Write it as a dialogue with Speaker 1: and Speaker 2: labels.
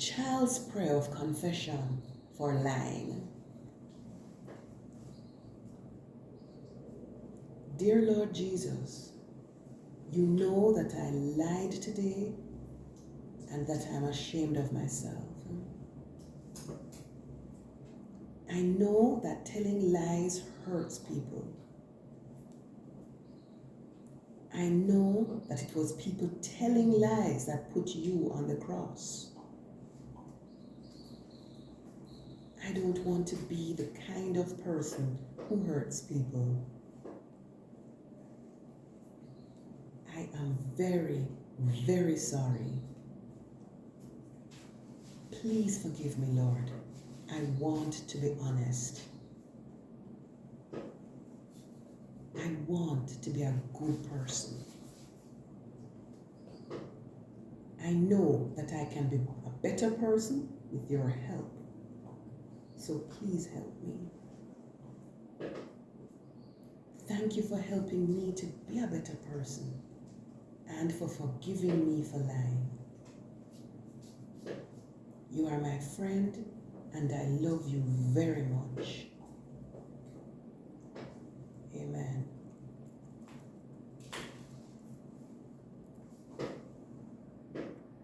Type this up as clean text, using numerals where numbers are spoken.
Speaker 1: child's prayer of confession for lying. Dear Lord Jesus, you know that I lied today and that I'm ashamed of myself. I know that telling lies hurts people. I know that it was people telling lies that put you on the cross. I don't want to be the kind of person who hurts people. I am very, very sorry. Please forgive me, Lord. I want to be honest. I want to be a good person. I know that I can be a better person with your help. So please help me. Thank you for helping me to be a better person and for forgiving me for lying. You are my friend and I love you very much.